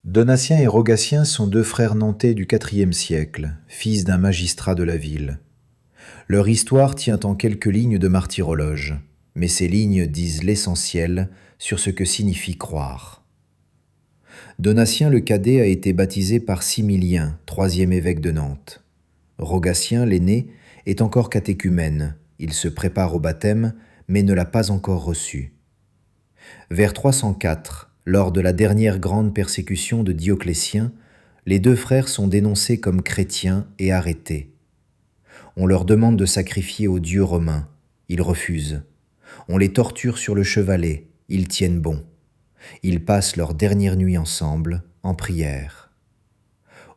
Donatien et Rogatien sont deux frères nantais du IVe siècle, fils d'un magistrat de la ville. Leur histoire tient en quelques lignes de martyrologe, mais ces lignes disent l'essentiel sur ce que signifie croire. Donatien le cadet a été baptisé par Similien, troisième évêque de Nantes. Rogatien, l'aîné, est encore catéchumène. Il se prépare au baptême, mais ne l'a pas encore reçu. Vers 304, lors de la dernière grande persécution de Dioclétien, les deux frères sont dénoncés comme chrétiens et arrêtés. On leur demande de sacrifier aux dieux romains. Ils refusent. On les torture sur le chevalet. Ils tiennent bon. Ils passent leur dernière nuit ensemble, en prière.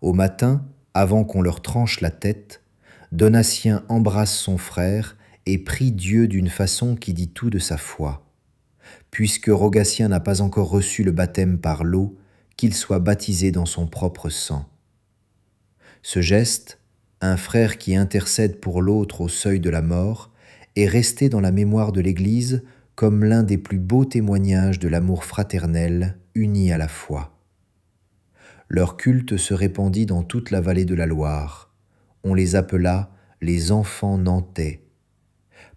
Au matin, avant qu'on leur tranche la tête, Donatien embrasse son frère et prie Dieu d'une façon qui dit tout de sa foi. Puisque Rogatien n'a pas encore reçu le baptême par l'eau, qu'il soit baptisé dans son propre sang. Ce geste, un frère qui intercède pour l'autre au seuil de la mort, est resté dans la mémoire de l'Église comme l'un des plus beaux témoignages de l'amour fraternel uni à la foi. Leur culte se répandit dans toute la vallée de la Loire. On les appela les enfants nantais.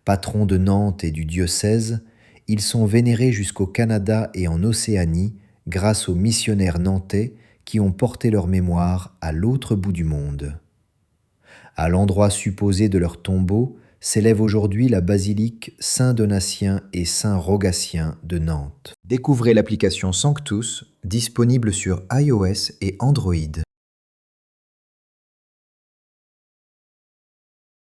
Patrons de Nantes et du diocèse, ils sont vénérés jusqu'au Canada et en Océanie grâce aux missionnaires nantais qui ont porté leur mémoire à l'autre bout du monde. À l'endroit supposé de leur tombeau s'élève aujourd'hui la basilique Saint-Donatien et Saint-Rogatien de Nantes. Découvrez l'application Sanctus, disponible sur iOS et Android.